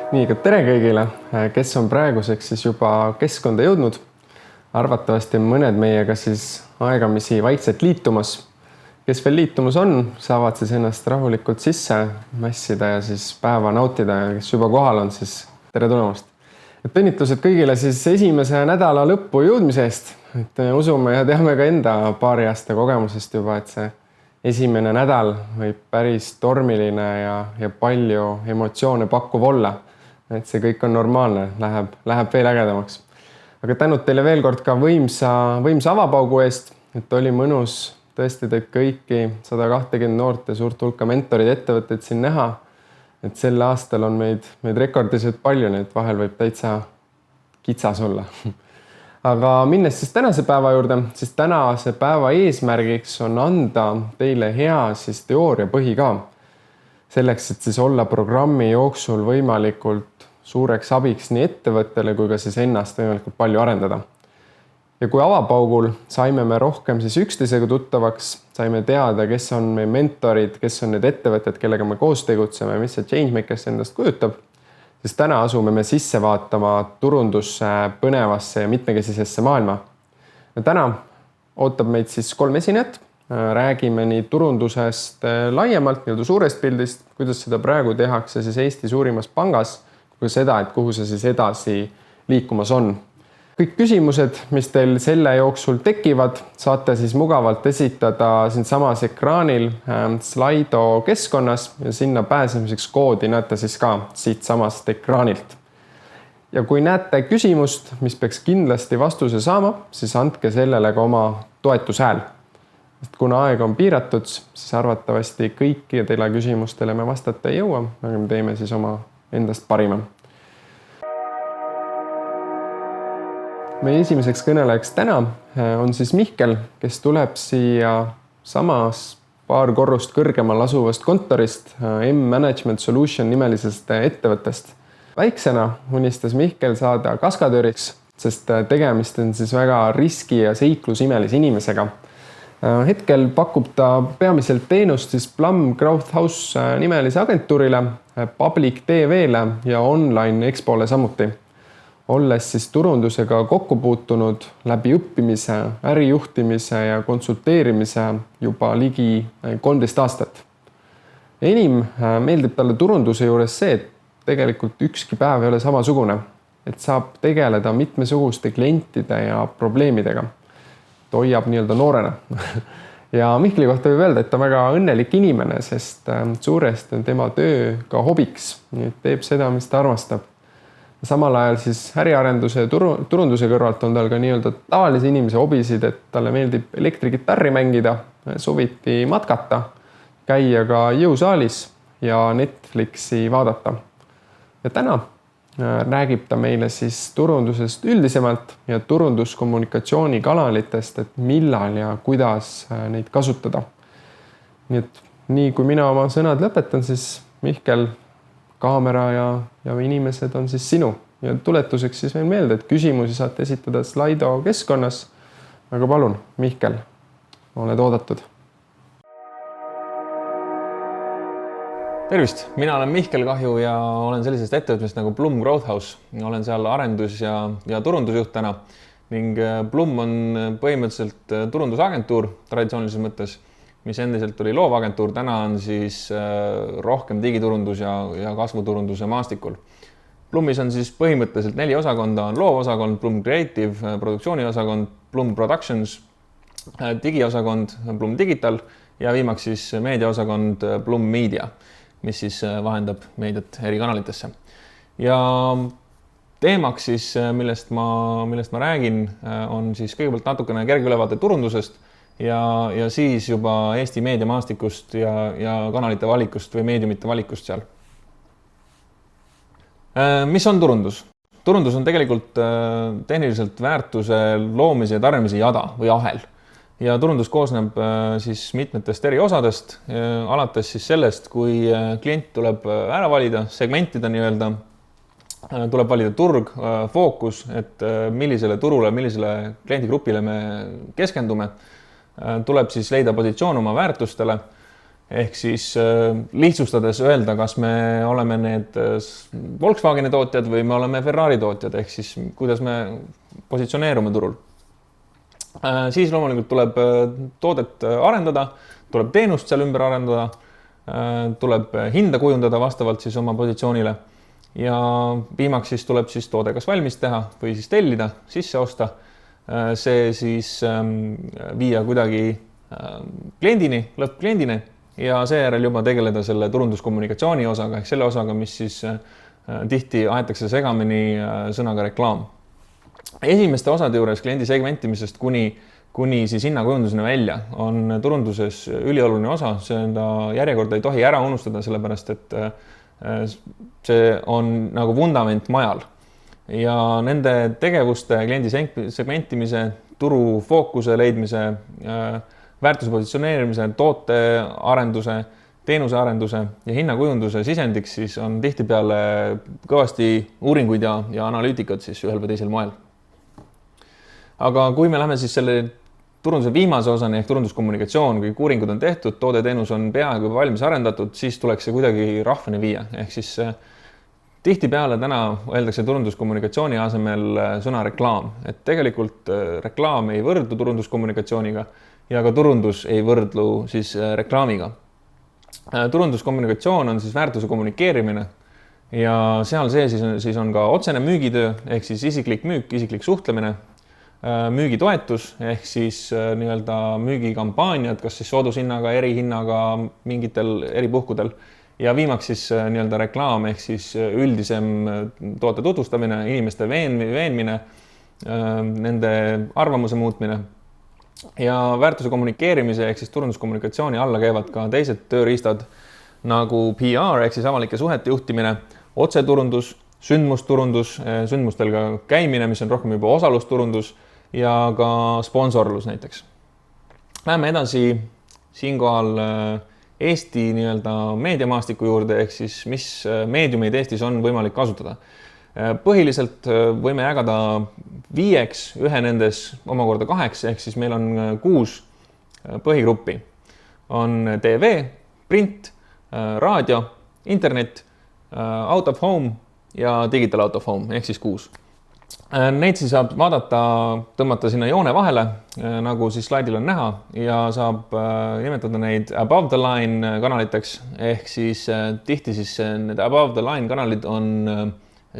Nii, ka tere kõigile, kes on praeguseks siis juba keskkonda jõudnud. Arvatavasti mõned meiega siis aegamisi vaikselt liitumas. Kes veel liitumus on, saavad siis ennast rahulikult sisse mässida ja siis päeva nautida ja kes juba kohal on, siis tere tulemast. Õnnitlused kõigile siis esimese nädala lõppu jõudmise eest. Usume ja teame ka enda paari aasta kogemusest juba, et see esimene nädal võib päris tormiline ja palju emotsioone pakkuv olla. Et see kõik on normaalne, läheb veel ägedamaks. Aga tänud teile veel kord ka võimsa avapaugu eest, et oli mõnus tõesti teid kõiki 120 noort ja suurt hulka mentorid ettevõtteid siin näha. Et sel aastal on meid rekordiliselt palju, nii et vahel võib täitsa kitsas olla. Aga minnes siis tänase päeva juurde, siis tänase päeva eesmärgiks on anda teile hea siis teooria põhi ka. Selleks, et siis olla programmi jooksul võimalikult suureks abiks nii ettevõttele kui ka siis ennast võimalikult palju arendada. Ja kui avapaugul saime me rohkem siis üksteisega tuttavaks, saime teada, kes on meie mentorid, kes on need ettevõtted, kellega me koos tegutseme, mis see Changemakers endast kujutab, siis täna asume me sisse vaatama turundusse, põnevasse ja mitmekesisesse maailma. Ja täna ootab meid siis 3 esinejat. Räägime nii turundusest laiemalt, nii suurest pildist, kuidas seda praegu tehakse siis Eesti suurimas pangas, kui seda, et kuhu see siis edasi liikumas on. Kõik küsimused, mis teil selle jooksul tekivad, saate siis mugavalt esitada siin samas ekraanil Slido keskkonnas ja sinna pääsemiseks koodi näete siis ka siit samast ekraanilt. Ja kui näete küsimust, mis peaks kindlasti vastuse saama, siis andke sellele ka oma toetushääl. Kuna aeg on piiratud, siis arvatavasti kõiki teile küsimustele me vastata ei jõua, aga me teeme siis oma endast parima. Meie esimeseks kõnelejaks täna on siis Mihkel, kes tuleb siia samas paar korrust kõrgemal asuvast kontorist M-Management Solution nimelisest ettevõttest. Väiksena unistas Mihkel saada kaskadööriks, sest tegemist on siis väga riski- ja seiklusimelise inimesega. Hetkel pakub ta peamiselt teenust siis Plum Growth House nimelise agentuurile, Public TV-le ja Online Expole samuti. Olles siis turundusega kokku puutunud läbi õppimise, ärijuhtimise ja konsulteerimise juba ligi 13 aastat. Enim meeldib talle turunduse juures see, et tegelikult ükski päev ei ole samasugune, et saab tegeleda mitmesuguste klientide ja probleemidega. Hoiab nii-öelda noorena. Ja Mihkli kohta võib öelda, et ta on väga õnnelik inimene, sest suuresti on tema töö ka hobiks. Nii et teeb seda, mis ta armastab. Samal ajal siis äriarenduse ja turunduse kõrvalt on tal ka nii-öelda tavalise inimese hobisid, et talle meeldib elektrikitarri mängida, suviti matkata, käia ka jõusaalis ja Netflixi vaadata. Ja täna räägib ta meile siis turundusest üldisemalt ja turunduskommunikatsiooni kanalitest, et millal ja kuidas neid kasutada. Nii kui mina oma sõnad lõpetan, siis Mihkel, kaamera ja inimesed on siis sinu. Ja tuletuseks siis veel meelde, et küsimusi saate esitada Slido keskkonnas. Aga palun, Mihkel, oled oodatud. Tervist, mina olen Mihkel Kahju ja olen sellisest ettevõtmist nagu Plum Growth House. Olen seal arendus- ja turundusjuht täna ning Plum on põhimõtteliselt turundusagentuur traditsioonilises mõttes, mis endiselt oli loovagentuur, täna on siis rohkem digiturundus ja kasvuturunduse maastikul. Plumis on siis põhimõtteliselt 4 osakonda, on loovosakond, Plum Creative, produktsiooniosakond, Plum Productions, digiosakond, Plum Digital ja viimaks siis meediaosakond Plum Media, mis siis vahendab meediat eri kanalitesse. Ja teemaks siis, millest ma räägin, on siis kõigepealt natukene kerge ülevaate turundusest ja siis juba Eesti meediamaastikust ja kanalite valikust või meediumite valikust seal. Mis on turundus? Turundus on tegelikult tehniliselt väärtuse loomise ja tarbimise jada või ahel. Ja turundus koosneb siis mitmetest eri osadest, alates siis sellest, kui klient tuleb ära valida, segmentida nii-öelda, tuleb valida turg, fookus, et millisele turule, millisele kliendigrupile me keskendume, tuleb siis leida positsioon oma väärtustele ehk siis lihtsustades öelda, kas me oleme need Volkswageni tootjad või me oleme Ferrari tootjad, ehk siis kuidas me positsioneerume turul. Siis loomulikult tuleb toodet arendada, tuleb teenust seal ümber arendada, tuleb hinda kujundada vastavalt siis oma positsioonile ja viimaks siis tuleb siis toode kas valmis teha või siis tellida, sisse osta, see siis viia kuidagi kliendini, lõppkliendini ja seejärel juba tegeleda selle turunduskommunikatsiooni osaga ehk selle osaga, mis siis tihti aetakse segamini sõnaga reklaam. Esimeste osade juures kliendi segmentimisest kuni siis hinnakujunduseni välja on turunduses ülioluline osa, seda järjekorda ei tohi ära unustada, sellepärast et see on nagu vundament majal ja nende tegevuste, kliendi segmentimise, turu fookuse leidmise, väärtuse positsioneerimise, toote arenduse, teenuse arenduse ja hinnakujunduse sisendiks siis on tihtipeale kõvasti uuringuid ja analüütikat siis ühel või teisel moel. Aga kui me läheme siis selle turunduse viimase osani ehk turunduskommunikatsioon, kui uuringud on tehtud, toode-teenus on peaaegu valmis arendatud, siis tuleks see kuidagi rahvani viia. Ehk siis tihtipeale täna öeldakse turunduskommunikatsiooni asemel sõna reklaam. Et tegelikult reklaam ei võrdlu turunduskommunikatsiooniga ja ka turundus ei võrdlu siis reklaamiga. Turunduskommunikatsioon on siis väärtuse kommunikeerimine ja seal siis on ka otsene müügitöö ehk siis isiklik müük, isiklik suhtlemine, müügitoetus ehk siis nii-öelda müügikampaaniad, kas siis soodushinnaga, erihinnaga, mingitel eripuhkudel ja viimaks siis nii-öelda reklaam ehk siis üldisem toote tutvustamine, inimeste veenmine, nende arvamuse muutmine ja väärtuse kommunikeerimise ehk siis turunduskommunikatsiooni alla käivad ka teised tööriistad nagu PR ehk siis avalike suhete juhtimine, otseturundus, sündmusturundus, sündmustel ka käimine, mis on rohkem juba osalusturundus ja ka sponsorlus näiteks. Läheme edasi siinkohal Eesti nii-öelda meediamaastiku juurde ehk siis mis meediumeid Eestis on võimalik kasutada. Põhiliselt võime jagada 5, ühe nendes omakorda 8, ehk siis meil on 6 põhigruppi. On TV, print, raadio, internet, out of home ja digital out of home ehk siis 6. Neid siis saab vaadata, tõmmata sinna joone vahele, nagu siis slaidil on näha ja saab nimetada neid above the line kanaliteks ehk siis tihti siis need above the line kanalid on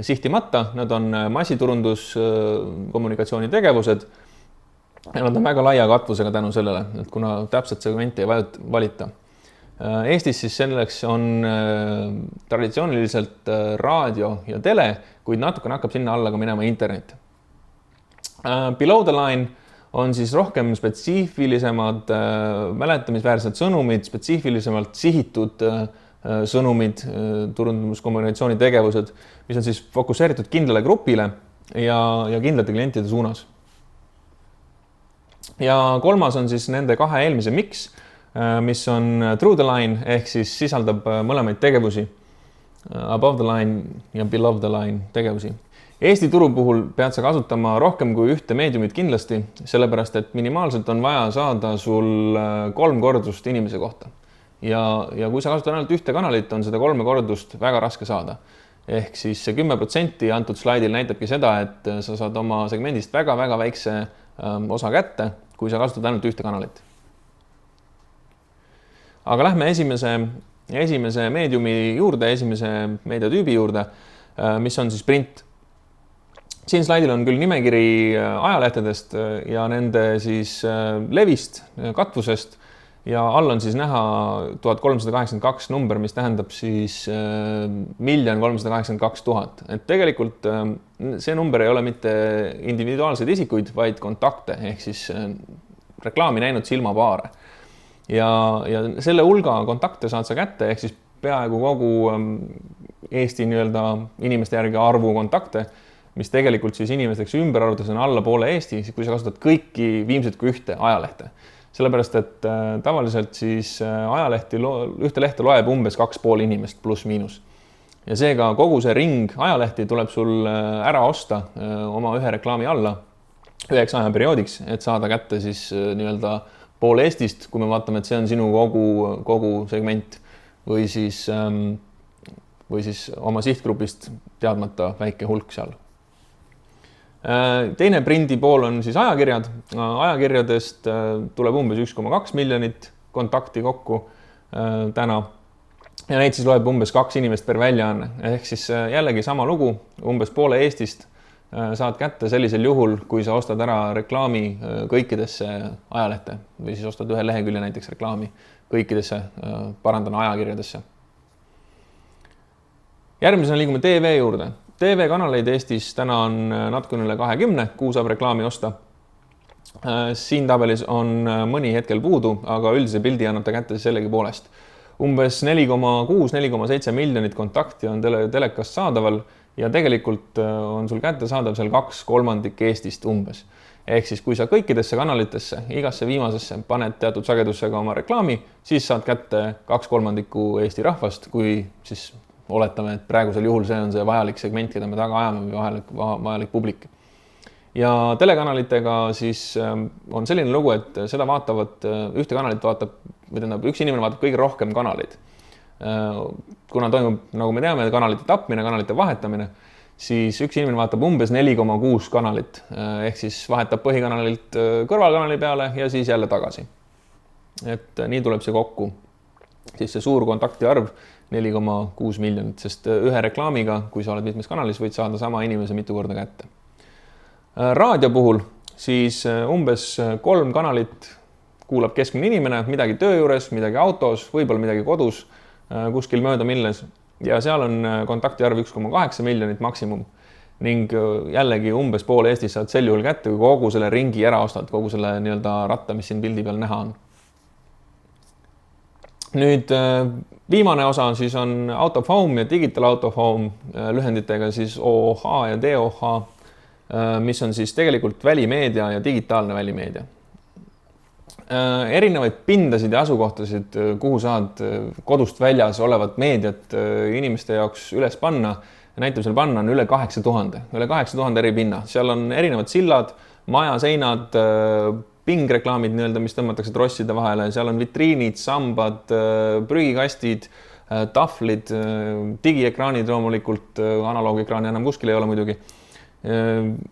sihtimata, nad on massiturundus kommunikatsiooni tegevused ja nad on väga laia katvusega tänu sellele, et kuna täpselt segmenti ei valita. Eestis siis selleks on traditsiooniliselt raadio ja tele, kuid natukene hakkab sinna alla ka minema internet. Below the line on siis rohkem spetsiifilisemad mäletamisväärsed sõnumid, spetsiifilisemalt sihitud sõnumid, turunduskommunikatsiooni tegevused, mis on siis fokusseeritud kindlale grupile ja kindlate klientide suunas. Ja kolmas on siis nende 2 eelmise mix, mis on through the line ehk siis sisaldab mõlemaid tegevusi, above the line ja below the line tegevusi. Eesti turu puhul pead sa kasutama rohkem kui ühte meediumit kindlasti, sellepärast et minimaalselt on vaja saada sul 3 kordust inimese kohta. Ja kui sa kasutad ainult ühte kanalit, on seda 3 kordust väga raske saada. Ehk siis see 10% antud slaidil näitabki seda, et sa saad oma segmendist väga-väga väikse osa kätte, kui sa kasutad ainult ühte kanalit. Aga lähme esimese meediumi juurde, esimese meediatüübi juurde, mis on siis print. Siin slaidil on küll nimekiri ajalehtedest ja nende siis levist, katvusest ja all on siis näha 1382 number, mis tähendab siis 1 382 000. Et tegelikult see number ei ole mitte individuaalseid isikuid, vaid kontakte ehk siis reklaami näinud silmapaare. Ja selle hulga kontakte saad sa kätte ehk siis peaaegu kogu Eesti nii-öelda inimeste järgi arvu kontakte, mis tegelikult siis inimesteks ümber arvates on alla poole Eesti, kui sa kasutad kõiki viimselt kui ühte ajalehte. Sellepärast, et tavaliselt siis ühte lehte loeb umbes 2,5 inimest pluss miinus. Ja seega kogu see ring ajalehti tuleb sul ära osta oma ühe reklaami alla 9 ajaperioodiks, et saada kätte siis nii-öelda pool Eestist, kui me vaatame, et see on sinu kogu segment või siis oma sihtgrupist teadmata väike hulk seal. Teine prindi pool on siis ajakirjad. Ajakirjadest tuleb umbes 1,2 miljonit kontakti kokku täna. Ja neid siis loeb umbes 2 inimest per väljaanne. Ehk siis jällegi sama lugu, umbes poole Eestist saad kätte sellisel juhul, kui sa ostad ära reklaami kõikidesse ajalehte või siis ostad ühe lehekülje näiteks reklaami kõikidesse ajakirjadesse. Järgmisena liigume TV juurde. TV-kanaleid Eestis täna on natukene üle 20, kuhu saab reklaami osta. Siin tabelis on mõni hetkel puudu, aga üldise pildi annab ta kätte sellegi poolest. Umbes 4,6-4,7 miljonit kontakti on telekast saadaval ja tegelikult on sul kätte saadav seal 2/3 Eestist umbes. Ehk siis, kui sa kõikidesse kanalitesse, igasse viimasesse paned teatud sagedusega oma reklaami, siis saad kätte 2/3 Eesti rahvast, kui siis oletame, et praegusel juhul see on see vajalik segment, keda me taga ajame või vajalik publik. Ja telekanalitega siis on selline lugu, et seda vaatavad, ühte kanalit vaatab, üks inimene vaatab kõige rohkem kanaleid. Kuna toimub, nagu me teame, kanalite tapmine, kanalite vahetamine, siis üks inimene vaatab umbes 4,6 kanalit. Ehk siis vahetab põhikanalilt kõrvalkanali peale ja siis jälle tagasi. Et nii tuleb see kokku. Siis see suur kontakti arv 4,6 miljonit, sest ühe reklaamiga, kui sa oled mitmes kanalis, võid saada sama inimese mitu korda kätte. Raadio puhul siis umbes 3 kanalit kuulab keskmine inimene, midagi töö juures, midagi autos, võib-olla midagi kodus, kuskil mööda milles. Ja seal on kontakti arv 1,8 miljonit maksimum. Ning jällegi umbes poole Eestis saad sel juhul kätte, kui kogu selle ringi ära ostad, kogu selle ratta, mis siin pildi peal näha on. Nüüd viimane osa siis on Out of Home ja Digital Out of Home lühenditega siis OOH ja DOH, mis on siis tegelikult välimeedia ja digitaalne välimeedia. Erinevaid pindasid ja asukohtasid, kuhu saad kodust väljas olevat meediat inimeste jaoks üles panna, näitamisel panna on üle 8000 eri pinna. Seal on erinevad sillad, majaseinad, pingreklaamid, mis tõmmatakse trosside vahele, seal on vitriinid, sambad, prügikastid, tahvlid, digiekraanid loomulikult, analoogekraani enam kuskil ei ole muidugi.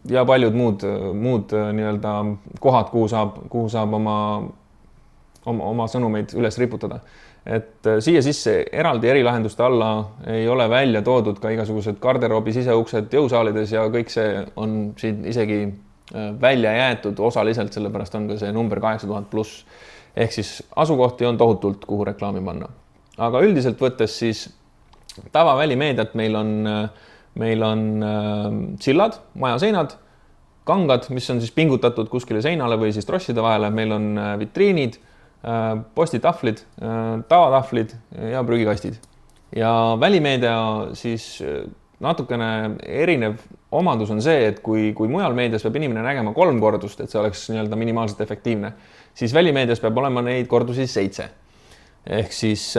Ja paljud muud kohad, kuhu saab oma sõnumeid üles riputada. Et siia sisse eraldi erilahenduste alla ei ole välja toodud ka igasugused garderoobi siseuksed jõusaalides ja kõik see on siin isegi välja jäetud osaliselt, sellepärast on ka see number 8000 pluss. Ehk siis asukohti on tohutult, kuhu reklaami panna. Aga üldiselt võttes siis tavavälimeediat meil on sillad, majaseinad, kangad, mis on siis pingutatud kuskile seinale või siis trosside vahele. Meil on vitriinid, postitahvlid, tavatahvlid ja prügikastid. Ja välimeedia siis natukene erinev omadus on see, et kui mujal meedias peab inimene nägema 3 kordust, et see oleks minimaalselt efektiivne, siis välimeedias peab olema neid kordusi 7. Ehk siis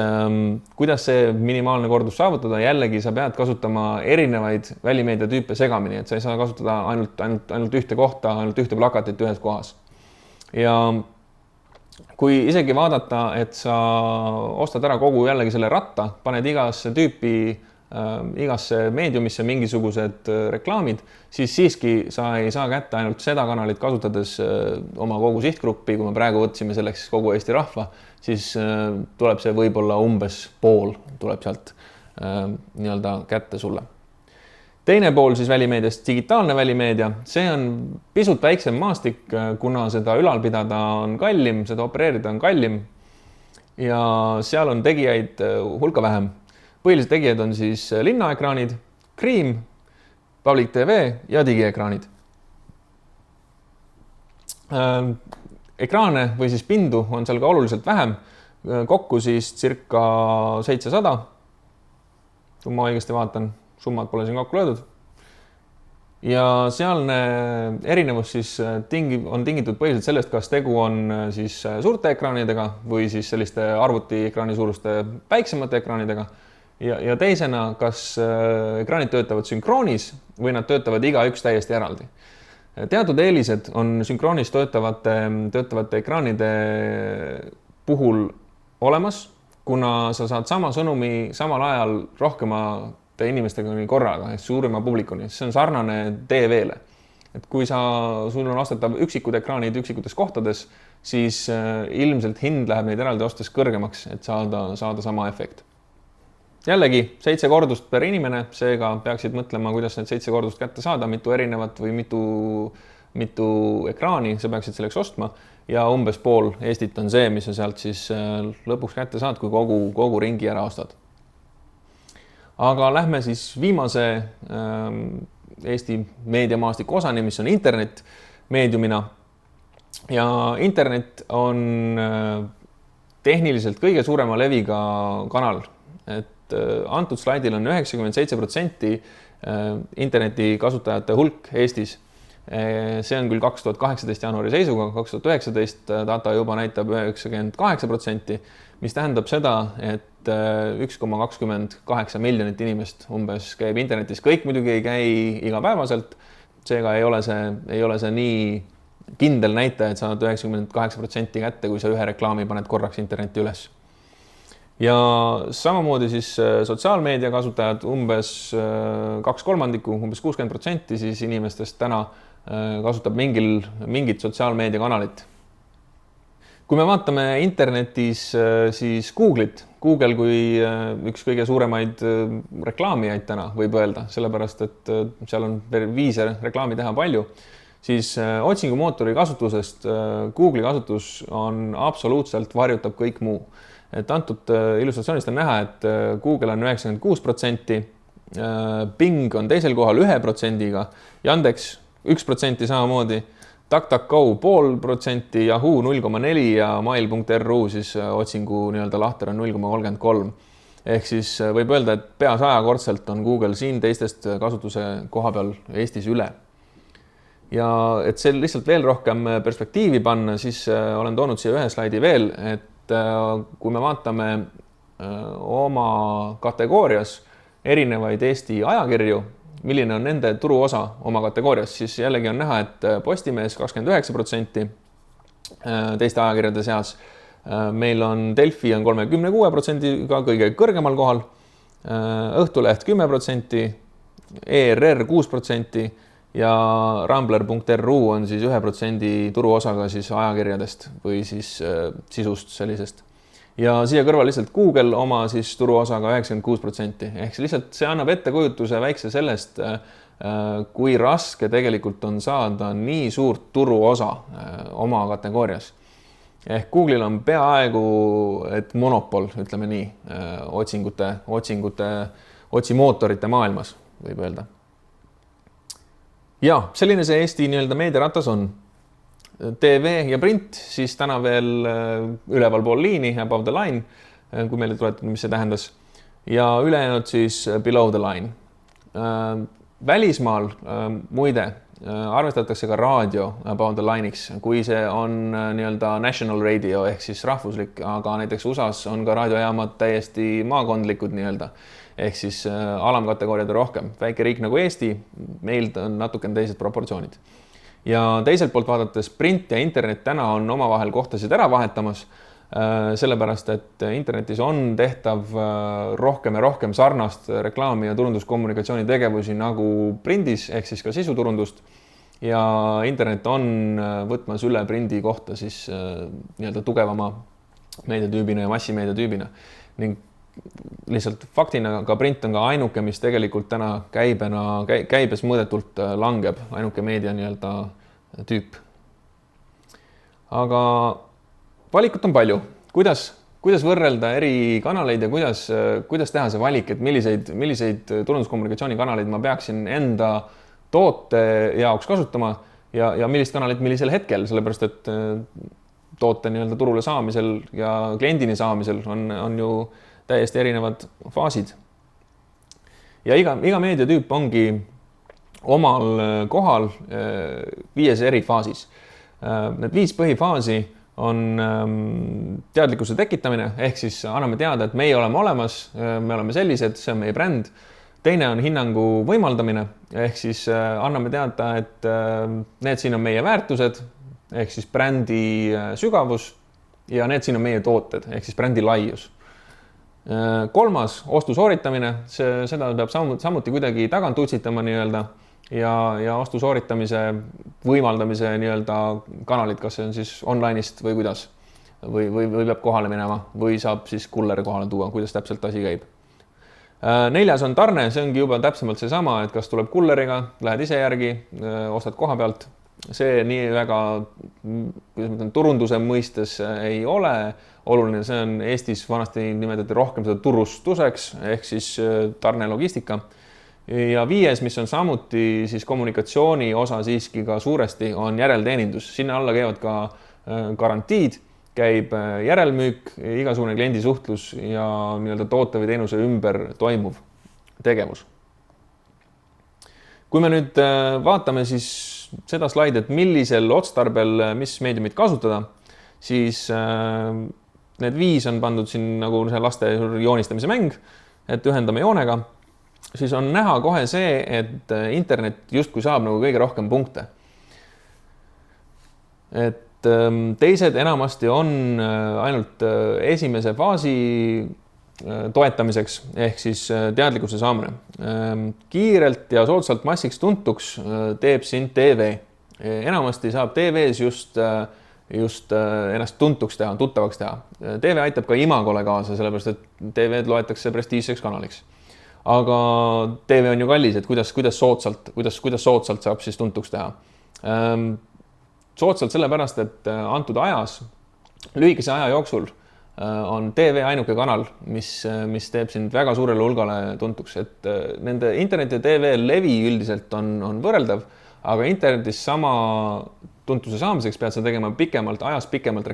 kuidas see minimaalne kordus saavutada, jällegi sa pead kasutama erinevaid välimeedia tüüpe segamini, et sa ei saa kasutada ainult ühte kohta, ainult ühte plakatit ühes kohas. Ja kui isegi vaadata, et sa ostad ära kogu jällegi selle ratta, paned igasse meediumisse mingisugused reklaamid, siis siiski sa ei saa kätte ainult seda kanalit kasutades oma kogu sihtgruppi, kui me praegu võtsime selleks kogu Eesti rahva, siis tuleb see võib-olla umbes pool tuleb sealt kätte sulle. Teine pool siis välimeediast, digitaalne välimeedia, see on pisut väiksem maastik, kuna seda ülal pidada on kallim, seda opereerida on kallim ja seal on tegijaid hulka vähem. Põhilised tegijad on siis linnaekraanid, Kriim, Public TV ja digiekraanid. Ekraane või siis pindu on seal ka oluliselt vähem, kokku siis circa 700, kui ma õigesti vaatan, summad pole siin kokku löödud. Ja sealne erinevus siis on tingitud põhiliselt sellest, kas tegu on siis suurte ekraanidega või siis selliste arvutiekraani suuruste väiksemate ekraanidega. Ja teisena, kas ekraanid töötavad sünkroonis või nad töötavad igaüks täiesti eraldi. teatud eelised on sünkroonis töötavate ekraanide puhul olemas, kuna sa saad sama sõnumi samal ajal rohkemate inimestega korraga, suurima publikuni. See on sarnane TV-le. Et kui sul on ostetav üksikud ekraanid üksikutes kohtades, siis ilmselt hind läheb neid eraldi ostes kõrgemaks, et saada sama efekt. Jällegi 7 kordust per inimene, seega peaksid mõtlema, kuidas need 7 kordust kätte saada, mitu erinevat või mitu ekraani sa peaksid selleks ostma ja umbes pool Eestit on see, mis sa sealt siis lõpuks kätte saad, kui kogu ringi ära ostad. Aga lähme siis viimase Eesti meediamaastiku osani, mis on internet meediumina. Ja internet on tehniliselt kõige suurema leviga kanal. Et antud slaidil on 97% interneti kasutajate hulk Eestis. See on küll 2018 jaanuari seisuga, 2019 data juba näitab 98%, mis tähendab seda, et 1,28 miljonit inimest umbes käib internetis. Kõik muidugi ei käi igapäevaselt, seega ei ole see nii kindel näitaja, et saad 98% kätte, kui sa ühe reklaami paned korraks internetti üles. Ja samamoodi siis sotsiaalmeedia kasutajad umbes 2/3, umbes 60% siis inimestest täna kasutab mingit sotsiaalmeedia kanalit. Kui me vaatame internetis siis Google'it, Google kui üks kõige suuremaid reklaamijaid täna võib öelda, sellepärast et seal on viise reklaami teha palju, siis otsingumootori kasutusest Google'i kasutus on absoluutselt varjutab kõik muu. Et antud illustratsioonist on näha, et Google on 96%, Bing on teisel kohal 1%-ga, Yandex 1% samamoodi, DuckDuckGo 0,5%, Yahoo 0,4% ja mail.ru siis otsingu lahter on 0,33. Ehk siis võib öelda, et pea 100-kordselt on Google siin teistest kasutuse koha peal Eestis üle. Ja et see lihtsalt veel rohkem perspektiivi panna, siis olen toonud siia ühe slaidi veel, et kui me vaatame oma kategoorias erinevaid Eesti ajakirju, milline on nende turuosa oma kategoorias, siis jällegi on näha, et Postimees 29% teiste ajakirjade seas. Meil on Delfi on 36%-ga kõige kõrgemal kohal, Õhtuleht 10%, ERR 6% ja Rambler.ru on siis 1% turuosaga siis ajakirjadest või siis sisust sellisest. Ja siia kõrval lihtsalt Google oma siis turuosaga 96%. Ehk lihtsalt see annab ettekujutuse väikse sellest, kui raske tegelikult on saada nii suurt turuosa oma kategoorias. Ehk Google'il on peaaegu et monopol, ütleme nii, otsimootorite maailmas, võib öelda. Ja selline see Eesti meediaratas on. TV ja print, siis täna veel üleval pool liini, above the line, kui meile tuletada, mis see tähendas. Ja ülejäänud siis below the line. Välismaal muide arvestatakse ka raadio above the line'iks, kui see on national radio ehk siis rahvuslik, aga näiteks USAs on ka raadiojaamad täiesti maakondlikud ehk siis alamkategooriad rohkem. Väike riik nagu Eesti, meil on natuke teised proportsioonid. Ja teiselt poolt vaadates print ja internet täna on omavahel kohtasid ära vahetamas, sellepärast, et internetis on tehtav rohkem ja rohkem sarnast reklaami ja turunduskommunikatsiooni tegevusi nagu prindis, ehk siis ka sisuturundust. Ja internet on võtmas üle prindi kohta siis tugevama meediatüübina ja massimeediatüübina. Ning lihtsalt faktina ka print on ka ainuke, mis tegelikult täna käibes mõõdetult langeb, ainuke meedia tüüp. Aga valikut on palju. Kuidas võrrelda eri kanaleid ja kuidas teha see valik, et milliseid turunduskommunikatsiooni kanaleid ma peaksin enda toote jaoks kasutama ja millist kanalit millisel hetkel, sellepärast et toote turule saamisel ja kliendini saamisel on ju täiesti erinevad faasid. Ja iga meediatüüp ongi omal kohal 5 eri faasis. Need 5 põhifaasi on teadlikkuse tekitamine, ehk siis anname teada, et meie oleme olemas, me oleme sellised, see on meie bränd. teine on hinnangu võimaldamine, ehk siis anname teada, et need siin on meie väärtused, ehk siis brändi sügavus ja need siin on meie tooted, ehk siis brändi laius. Kolmas, ostu sooritamine, seda peab samuti kuidagi tagant utsitama nii-öelda ja ostu sooritamise võimaldamise nii-öelda kanalid, kas see on siis online'ist või kuidas või peab kohale minema või saab siis kulleri kohale tuua, kuidas täpselt asi käib. Neljas on tarne, see ongi juba täpsemalt seesama, et kas tuleb kulleriga, lähed ise järgi, ostad koha pealt. See nii väga turunduse mõistes ei ole oluline, see on Eestis vanasti nimetati rohkem seda turustuseks ehk siis tarne logistika. Ja viies, mis on samuti siis kommunikatsiooni osa siiski ka suuresti, on järelteenindus. Sinna alla käivad ka garantiid, käib järelmüük, igasugune kliendi suhtlus ja nii-öelda toote või teenuse ümber toimuv tegevus. Kui me nüüd vaatame siis seda slaidi, et millisel otstarbel mis meediumit kasutada, siis need 5 on pandud siin nagu see laste joonistamise mäng, et ühendame joonega, siis on näha kohe see, et internet justkui saab nagu kõige rohkem punkte. Et teised enamasti on ainult esimese faasi toetamiseks ehk siis teadlikkuse saamine. Kiirelt ja soodsalt massiks tuntuks teeb siin TV. Enamasti saab TV-s just ennast tuntuks teha, tuttavaks teha. TV aitab ka imagole kaasa, sellepärast et TV-d loetakse prestiižseks kanaliks. Aga TV on ju kallis, et kuidas soodsalt saab siis tuntuks teha. Soodsalt sellepärast, et antud ajas, lühikese aja jooksul on TV ainuke kanal, mis teeb sind väga suurele hulgale tuntuks, et nende internet ja TV levi üldiselt on võrreldav, aga internetis sama tuntuse saamiseks pead sa tegema pikemalt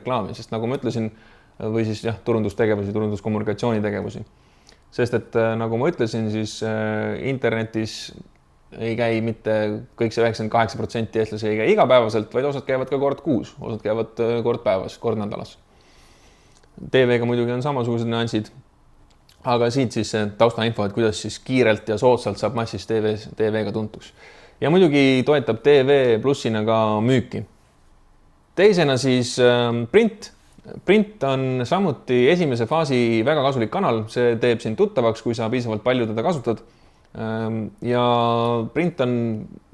reklaami, sest nagu ma ütlesin, või siis turundustegevusi, turunduskommunikatsioonitegevusi. Sest et nagu ma ütlesin, siis internetis ei käi mitte kõik see 98% eestlasi ei käi igapäevaselt, vaid osad käivad ka kord kuus, osad käivad kord päevas, kord nädalas. TV-ga muidugi on samasugused nüansid, aga siit siis taustainfo, et kuidas siis kiirelt ja soodsalt saab massis TV-ga tuntuks. Ja muidugi toetab TV plussina ka müüki. Teisena siis print. Print on samuti esimese faasi väga kasulik kanal, see teeb sind tuttavaks, kui sa piisavalt palju teda kasutad. Ja print on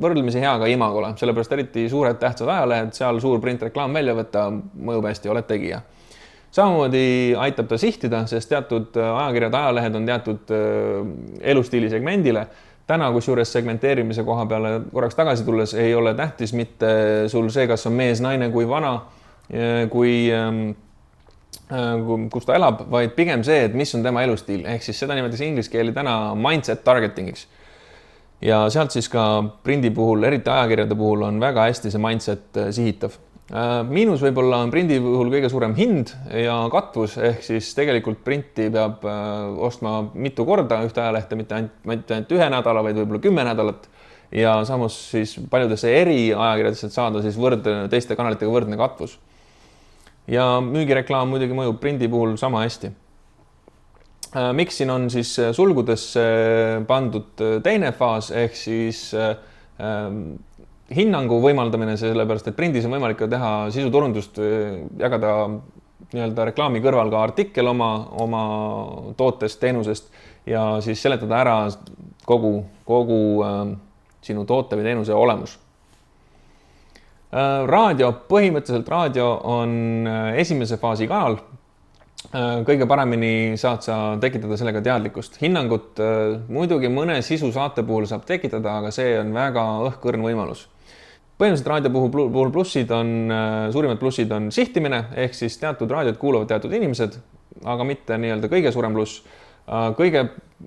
võrdlemisi hea ka imagole, sellepärast eriti suured tähtsad ajalehed, seal suur printreklaam välja võtta, mõjub hästi, oled tegija. Samamoodi aitab ta sihtida, sest teatud ajakirjad, ajalehed on teatud elustiili segmendile. Täna, kusjuures segmenteerimise koha peale korraks tagasi tulles, ei ole tähtis mitte sul see, kas on mees, naine, kui vana, kus ta elab, vaid pigem see, et mis on tema elustiil. Ehk siis seda nimetatakse inglise keeli täna mindset targetingiks. Ja sealt siis ka prindi puhul, eriti ajakirjade puhul on väga hästi see mindset sihitav. Miinus võib-olla on prindi puhul kõige suurem hind ja katvus, ehk siis tegelikult printi peab ostma mitu korda ühte ajalehte, mitte ainult 1 nädala, vaid võib-olla 10 nädalat. Ja samus siis paljudesse eri ajakirjadesse saada siis teiste kanalitega võrdne katvus. Ja müügireklaam muidugi mõjub prindi puhul sama hästi. Miks siin on siis sulgudesse pandud teine faas, ehk siis hinnangu võimaldamine, sellepärast, et prindis on võimalik teha sisuturundust, jagada nii-öelda reklaami kõrval ka artikkel oma tootest, teenusest ja siis seletada ära kogu sinu toote või teenuse olemus. Põhimõtteliselt raadio on esimese faasi kanal. Kõige paremini saad sa tekitada sellega teadlikkust. Hinnangut muidugi mõne sisu saate puhul saab tekitada, aga see on väga õhkõrn võimalus. Põhimõtteliselt raadio puhul suurimad plussid on sihtimine, ehk siis teatud raadiot kuulavad teatud inimesed, aga mitte nii-öelda kõige suurem pluss. Kõige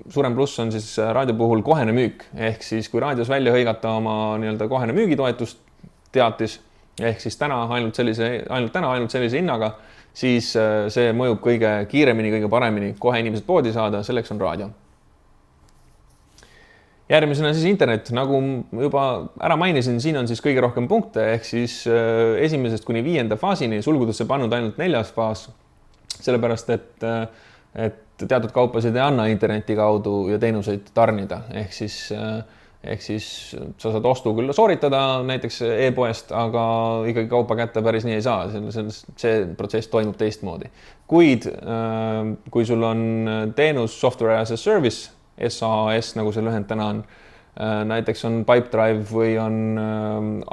suurem pluss on siis raadio puhul kohene müük, ehk siis kui raadios välja hõigata oma nii-öelda kohene müügitoetust teatis, ehk siis ainult sellise hinnaga, siis see mõjub kõige kiiremini, kõige paremini kohe inimesed poodi saada, selleks on raadio. Järgmisena siis internet, nagu juba ära mainisin, siin on siis kõige rohkem punkte, ehk siis esimesest kuni 5. faasini sulgudesse pannud ainult 4. faas, sellepärast et teatud kaupasid ei anna interneti kaudu ja teenuseid tarnida, ehk siis sa saad ostu küll sooritada näiteks e-poest, aga ikkagi kaupa kätte päris nii ei saa, see protsess toimub teistmoodi. Kuid kui sul on teenus Software as a Service, SaaS, nagu see lühend täna on, näiteks on Pipedrive või on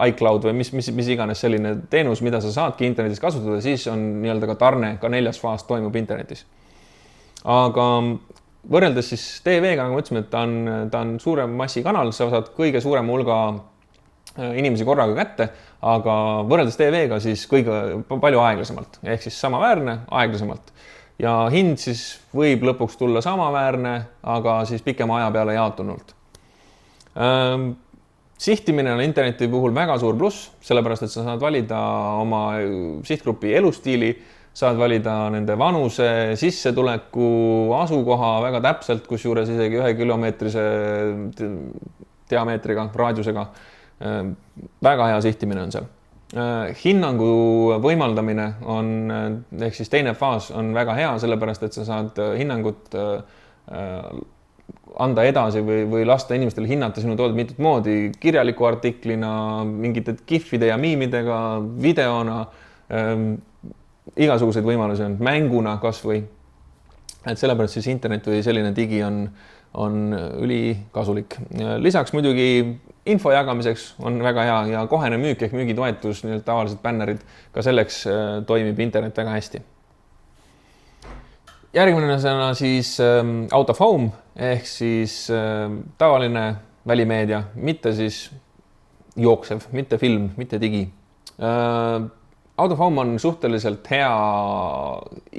iCloud või mis iganes selline teenus, mida sa saadki internetis kasutada, siis on nii-öelda ka tarne, ka 4. faas toimub internetis. Aga võrreldes siis TV-ga, nagu ütlesime, et ta on suurem massikanal, sa saad kõige suurem hulga inimesi korraga kätte, aga võrreldes TV-ga siis palju aeglasemalt, ehk siis samaväärne aeglasemalt. Ja hind siis võib lõpuks tulla samaväärne, aga siis pikema aja peale jaotunult. Sihtimine on interneti puhul väga suur pluss, sellepärast et sa saad valida oma sihtgrupi elustiili, saad valida nende vanuse, sissetuleku, asukoha väga täpselt, kusjuures isegi 1 kilomeetrise diameetriga, raadiusega. Väga hea sihtimine on seal. Hinnangu võimaldamine on, ehk siis teine faas on väga hea, sellepärast et sa saad hinnangut anda edasi või lasta inimestele hinnata sinu toodet mitut moodi, kirjaliku artiklina, mingite gifide ja miimidega, videona, igasuguseid võimalusi on, mänguna kas või. Et sellepärast siis internet või selline digi on ülikasulik. Lisaks muidugi info jagamiseks on väga hea ja kohene müük ehk müügitoetus, tavalised bännerid, ka selleks toimib internet väga hästi. Järgmine sõna siis out of home ehk siis tavaline välimeedia, mitte siis jooksev, mitte film, mitte digi. Out of home on suhteliselt hea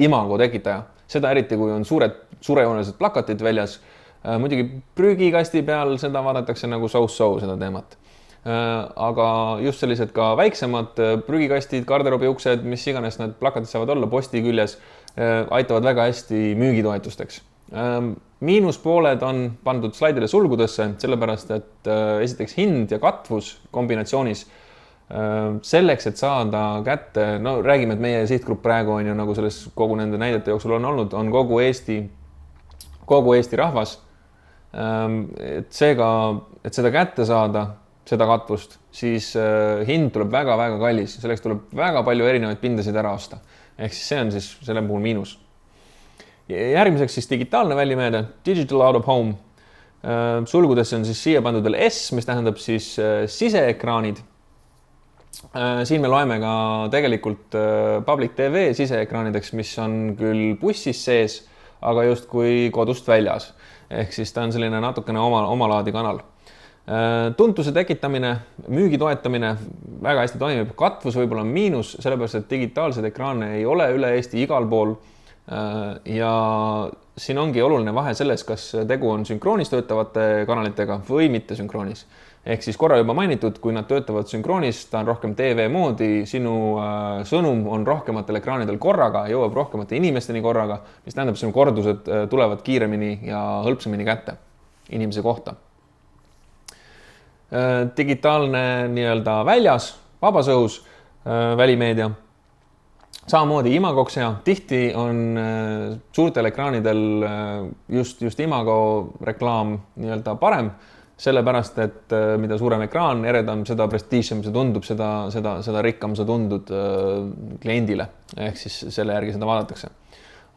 imago tekitaja, seda eriti kui on suurejoonelised plakatid väljas. Muidugi prügikasti peal seda vaadatakse nagu so-so seda teemat. Aga just sellised ka väiksemad prügikastid, garderoobi uksed, mis iganes need plakatid saavad olla posti küljes, aitavad väga hästi müügitoetusteks. Miinuspooled on pandud slaidile sulgudesse, sellepärast et esiteks hind ja katvus kombinatsioonis selleks, et saada kätte, no räägime, et meie sihtgrupp praegu on ju nagu selles kogu nende näidete jooksul on olnud, on kogu Eesti rahvas. Et seega, et seda kätte saada, seda katvust, siis hind tuleb väga-väga kallis, selleks tuleb väga palju erinevaid pindasid ära osta. Ehk siis see on siis selle puhul miinus. Järgmiseks siis digitaalne välimeede, digital out of home. Sulgudesse on siis siia pandud veel S, mis tähendab siis siseekraanid. Siin me loeme ka tegelikult public TV siseekraanideks, mis on küll bussis sees, aga just kui kodust väljas. Ehk siis ta on selline natukene omalaadi kanal. Tuntuse tekitamine, müügi toetamine väga hästi toimib. Katvus võib-olla on miinus, sellepärast et digitaalsed ekraane ei ole üle Eesti igal pool. Ja siin ongi oluline vahe selles, kas tegu on sünkroonis töötavate kanalitega või mitte sünkroonis. Ehk siis korra juba mainitud, kui nad töötavad sünkroonis, ta on rohkem TV moodi, sinu sõnum on rohkematel ekraanidel korraga, jõuab rohkemate inimesteni korraga, mis tähendab, sinu kordused tulevad kiiremini ja hõlpsamini kätte inimese kohta. Digitaalne nii-öelda väljas, vabas õhus, välimeedia. Samamoodi imagoks hea. Tihti on suurtel ekraanidel just imago reklaam nii-öelda parem, sellepärast, et mida suurem ekraan, eredam, seda prestiižsem see tundub, seda rikkam sa tundud kliendile. Ehk siis selle järgi seda vaadatakse.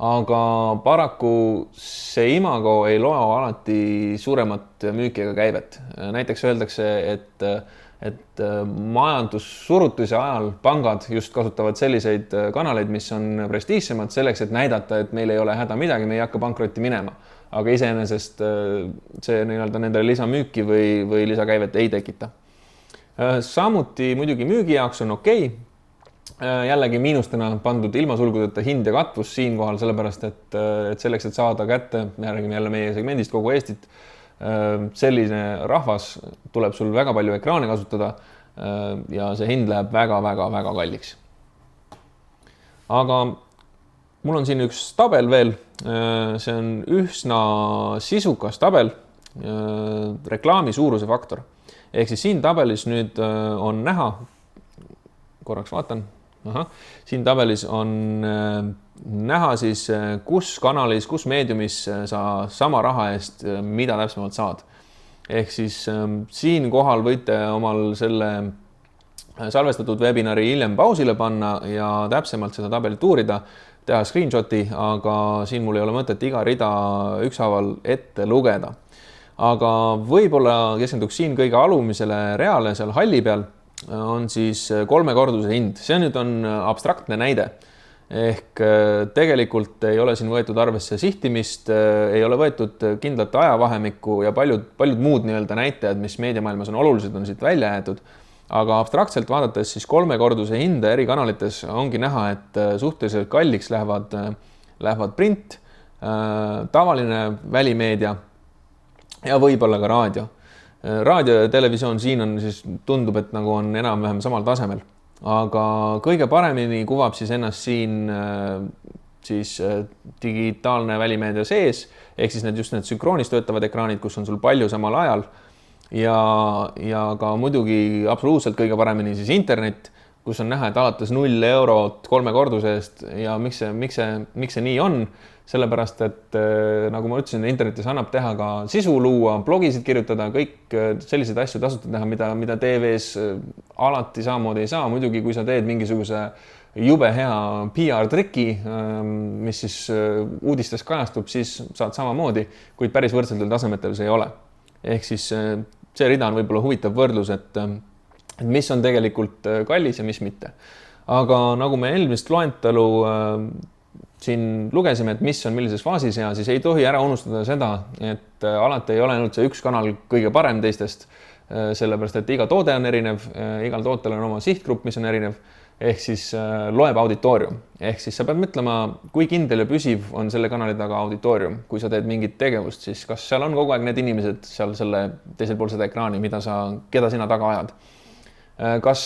Aga paraku see imago ei loe alati suuremat müüki ega käivet. Näiteks öeldakse, et majandussurutuse ajal pangad just kasutavad selliseid kanaleid, mis on prestiižsemad selleks, et näidata, et meil ei ole häda midagi, me ei hakka pankrotti minema. Aga iseenesest see nii-öelda nendele lisamüüki või lisakäivet ei tekita. Samuti muidugi müügi jaoks on okei. Jällegi miinustena pandud ilmasulgudeta hind ja katvus siinkohal, sellepärast, et selleks, et saada kätte, me räägime jälle meie segmendist kogu Eestit, selline rahvas tuleb sul väga palju ekraane kasutada ja see hind läheb väga-väga-väga kalliks. Aga mul on siin üks tabel veel, see on üsna sisukas tabel, reklaami suuruse faktor. Ehk siis siin tabelis nüüd on näha, korraks vaatan, Siin tabelis on näha siis, kus kanalis, kus meediumis sa sama raha eest, mida täpsemalt saad. Ehk siis siinkohal võite omal selle salvestatud webinari hiljem pausile panna ja täpsemalt seda tabelit uurida, teha screenshoti, aga siin mul ei ole mõtet iga rida ükshaaval ette lugeda. Aga võib-olla keskenduks siin kõige alumisele reale seal halli peal on siis kolmekorduse hind. See nüüd on abstraktne näide. Ehk tegelikult ei ole siin võetud arvesse sihtimist, ei ole võetud kindlat ajavahemikku ja paljud muud näitajad, mis meediamaailmas on olulised, on siit välja jäetud. Aga abstraktselt vaadates siis kolmekorduse hinde eri kanalites ongi näha, et suhteliselt kalliks lähevad print, tavaline välimeedia ja võib-olla ka raadio. Raadio ja televisioon siin on siis tundub, et nagu on enam-vähem samal tasemel. Aga kõige paremini kuvab siis ennast siin siis digitaalne välimeedia sees, ehk siis just need sünkroonis töötavad ekraanid, kus on sul palju samal ajal. Ja ka muidugi absoluutselt kõige paremini siis internet, kus on näha, et alates 0 eurot kolmekorduse eest ja miks see nii on, sellepärast, et nagu ma ütlesin, internetis annab teha ka sisu luua, blogisid kirjutada, kõik selliseid asju tasuta teha, mida TV-s alati samamoodi ei saa. Muidugi, kui sa teed mingisuguse jube hea PR-triki, mis siis uudistes kajastub, siis saad samamoodi, kuid päris võrdsetel tasemetel see ei ole. Ehk siis see rida on võib-olla huvitav võrdlus, et mis on tegelikult kallis ja mis mitte. Aga nagu me eelmist loentelu siin lugesime, et mis on millises faasis ja siis ei tohi ära unustada seda, et alati ei ole ainult see üks kanal kõige parem teistest, sellepärast et iga toode on erinev, igal tootel on oma sihtgrupp, mis on erinev, ehk siis loeb auditoorium. Ehk siis sa pead mõtlema, kui kindel ja püsiv on selle kanali taga auditoorium. Kui sa teed mingit tegevust, siis kas seal on kogu aeg need inimesed seal selle teisel pool seda ekraani, keda sina taga ajad? Kas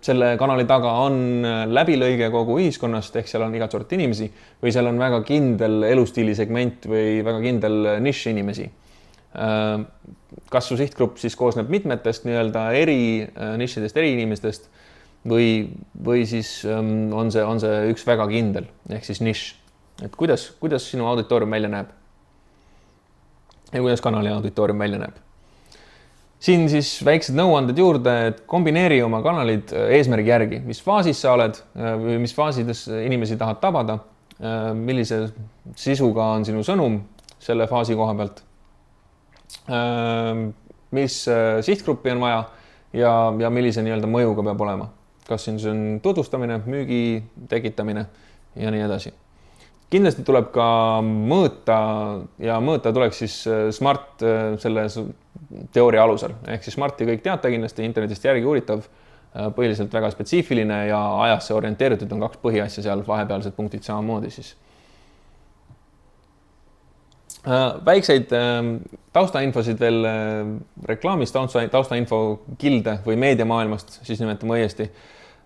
selle kanali taga on läbilõige kogu ühiskonnast, ehk seal on igat sorti inimesi, või seal on väga kindel elustiilisegment või väga kindel nišš inimesi. Kas su sihtgrupp siis koosneb mitmetest eri nišidest, eri inimestest või siis on see üks väga kindel, ehk siis nišš. Et kuidas sinu auditoorium välja näeb? Ja kuidas kanali auditoorium välja näeb? Siin siis väiksed nõuanded juurde, et kombineeri oma kanalid eesmärgi järgi, mis faasis sa oled või mis faasides inimesi tahad tabada, millise sisuga on sinu sõnum selle faasi koha pealt, mis sihtgruppi on vaja ja millise mõjuga peab olema. Kas siin see on tutvustamine, müügi tekitamine ja nii edasi. Kindlasti tuleb ka mõõta tuleks siis Smart selle teooria alusel. Ehk siis Smarti kõik teate kindlasti, internetist järgi uuritav, põhiliselt väga spetsiifiline ja ajasse orienteeritud on 2 põhiasja seal, vahepealsed punktid samamoodi siis. Väikseid taustainfosid veel reklaamist, taustainfo kilde või meediamaailmast, siis nimetame õiesti.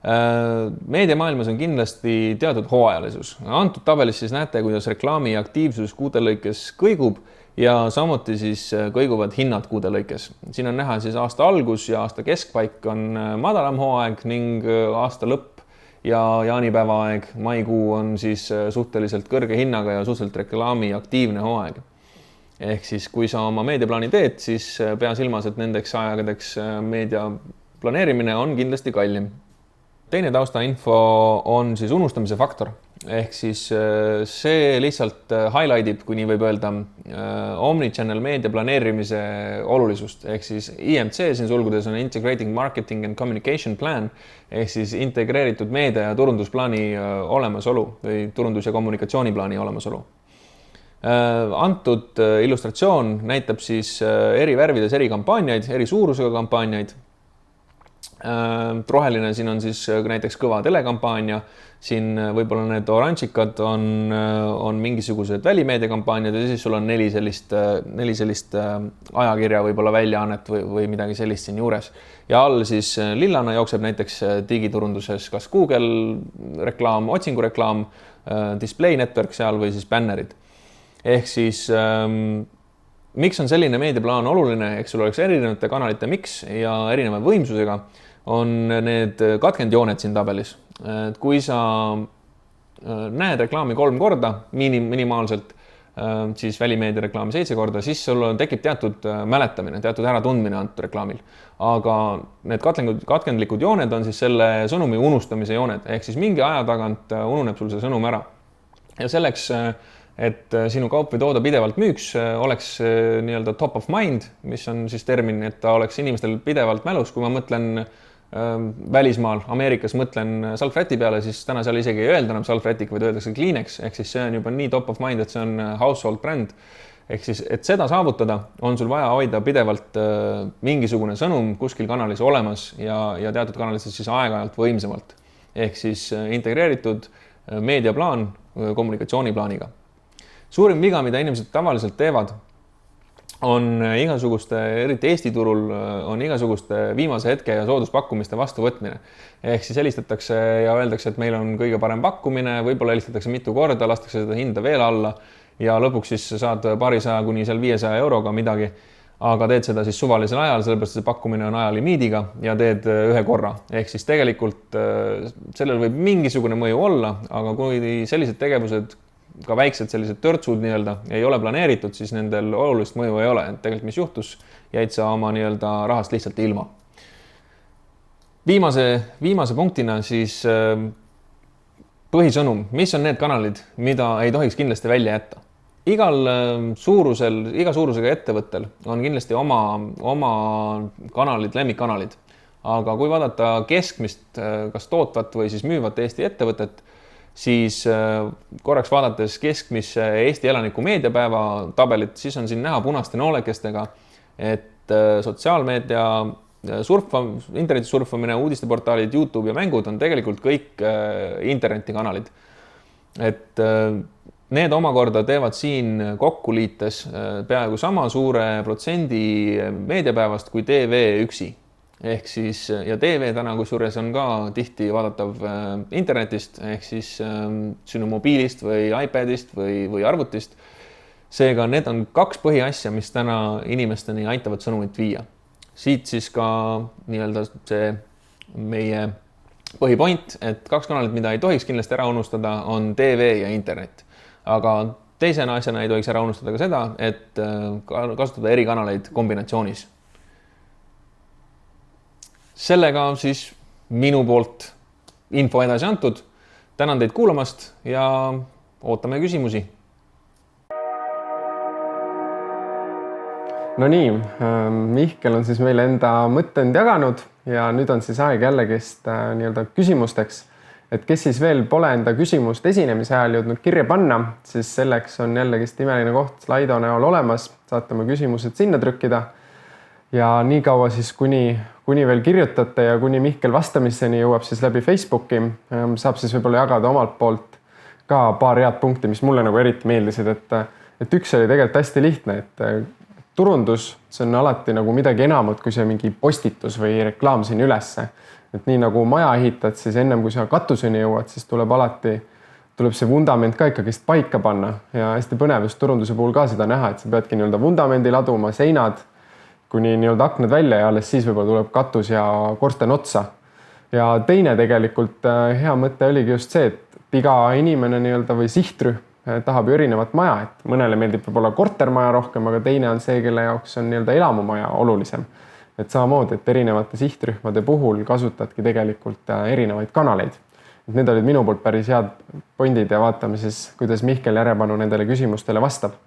Meediamaailmas on kindlasti teatud hooajalisus. Antud tabelis siis näete, kuidas reklaami aktiivsus kuude lõikes kõigub ja samuti siis kõiguvad hinnad kuude lõikes. Siin on näha siis aasta algus ja aasta keskpaik on madalam hooaeg ning aasta lõpp ja jaanipäeva aeg, maikuu on siis suhteliselt kõrge hinnaga ja suhteliselt reklaami aktiivne hooaeg. Ehk siis kui sa oma meediaplaani teed, siis pea silmas, et nendeks aegadeks meedia planeerimine on kindlasti kallim. Teine taustainfo on siis unustamise faktor, ehk siis see lihtsalt highlightib, kui nii võib öelda, omnichannel meedia planeerimise olulisust, ehk siis IMC siin sulgudes on Integrating Marketing and Communication Plan, ehk siis integreeritud meedia ja turundusplaani olemasolu või turundus- ja kommunikatsiooniplaani olemasolu. Antud illustratsioon näitab siis eri värvides eri kampaaniaid, eri suurusega kampaaniaid. Roheline siin on siis näiteks kõva telekampaania, siin võib-olla need oranžikad on mingisugused välimeediakampaaniad ja siis sul on 4 sellist ajakirja võib-olla väljaannet või midagi sellist siin juures. Ja all siis lillana jookseb näiteks digiturunduses kas Google reklaam, otsingureklaam, display network seal või siis bännerid. Ehk siis miks on selline meediaplaan oluline, eks sul oleks erinevate kanalite miks ja erineva võimsusega, on need katkendjooned siin tabelis. et kui sa näed reklaami 3 korda minimaalselt, siis välimeedia reklaami 7 korda, siis sul tekib teatud mäletamine, teatud äratundmine antud reklaamil. Aga need katkendlikud jooned on siis selle sõnumi unustamise jooned, ehk siis mingi aja tagant ununeb sul see sõnum ära. Ja selleks, et sinu kaup või tooda pidevalt müüks, oleks nii-öelda top of mind, mis on siis termin, et ta oleks inimestel pidevalt mälus. Kui ma mõtlen välismaal, Ameerikas mõtlen salvräti peale, siis täna seal isegi ei öelda enam salvrätik, vaid öeldakse Kleenex, ehk siis see on juba nii top of mind, et see on household brand. Ehk siis, et seda saavutada, on sul vaja hoida pidevalt mingisugune sõnum kuskil kanalis olemas ja teatud kanalites siis aeg-ajalt võimsamalt. Ehk siis integreeritud meediaplaan kommunikatsiooniplaaniga. Suurim viga, mida inimesed tavaliselt teevad, on igasuguste, eriti Eesti turul, on igasuguste viimase hetke ja sooduspakkumiste vastuvõtmine. Ehk siis helistatakse ja öeldakse, et meil on kõige parem pakkumine, võib-olla helistatakse mitu korda, lastakse seda hinda veel alla ja lõpuks siis saad paarisaja kuni seal 500 euroga midagi, aga teed seda siis suvalisel ajal, sellepärast see pakkumine on ajalimiidiga ja teed ühe korra. Ehk siis tegelikult sellel võib mingisugune mõju olla, aga kui sellised tegevused, ka väiksed sellised törtsud nii-öelda ei ole planeeritud, siis nendel olulist mõju ei ole. Tegelikult mis juhtus, jäid sa oma nii-öelda rahast lihtsalt ilma. Viimase punktina siis põhisõnum, mis on need kanalid, mida ei tohiks kindlasti välja jätta. Iga suurusega ettevõttel on kindlasti oma kanalid, lemmikkanalid. Aga kui vaadata keskmist, kas tootvat või siis müüvat Eesti ettevõtet, siis korraks vaadates keskmise Eesti elaniku meediapäeva tabelit, siis on siin näha punaste noolekestega, et sotsiaalmeedia interneti surfamine, uudisteportaalid, YouTube ja mängud on tegelikult kõik internetikanalid. Et need omakorda teevad siin kokkuliites peaaegu sama suure protsendi meediapäevast kui TV üksi. Ehk siis, ja TV täna kusjuures on ka tihti vaadatav internetist, ehk siis sinu mobiilist või iPadist või arvutist. Seega need on 2 põhiasja, mis täna inimesteni aitavad sõnumit viia. Siit siis ka nii-öelda see meie põhipoint, et 2 kanalit, mida ei tohiks kindlasti ära unustada, on TV ja internet. Aga teisena asjana ei tohiks ära unustada ka seda, et kasutada eri kanaleid kombinatsioonis. Sellega siis minu poolt info edasi antud. Tänan teid kuulamast ja ootame küsimusi. No nii, Mihkel on siis meile enda mõttend jaganud ja nüüd on siis aeg jällegist nii-öelda küsimusteks. Et kes siis veel pole enda küsimust esinemise ajal jõudnud kirja panna, siis selleks on jällegist imeline koht Slido näol olemas. Saate oma küsimused sinna trükkida. Ja nii kaua siis, kuni veel kirjutate ja kuni Mihkel vastamiseni jõuab siis läbi Facebooki, saab siis võib-olla jagada omalt poolt ka paar head punkti, mis mulle nagu eriti meeldisid, et üks oli tegelikult hästi lihtne, et turundus, see on alati nagu midagi enamat, kui see mingi postitus või reklaam siin ülesse. Et nii nagu maja ehitad, siis ennem kui sa katuseni jõuad, siis tuleb see vundament ka ikkagist paika panna ja hästi põnev just turunduse puhul ka seda näha, et sa peadki nii-öelda vundamendi laduma, seinad, kuni nii-öelda aknad välja ja alles siis võib-olla tuleb katus ja korsten otsa. Ja teine tegelikult hea mõte oligi just see, et iga inimene nii-öelda või sihtrühm tahab ju erinevat maja, et mõnele meeldib võib-olla kortermaja rohkem, aga teine on see, kelle jaoks on nii-öelda elamumaja olulisem. Et samamoodi, et erinevate sihtrühmade puhul kasutadki tegelikult erinevaid kanaleid. Et need olid minu poolt päris head pointid ja vaatame siis, kuidas Mihkel järjepanu nendele küsimustele vastab.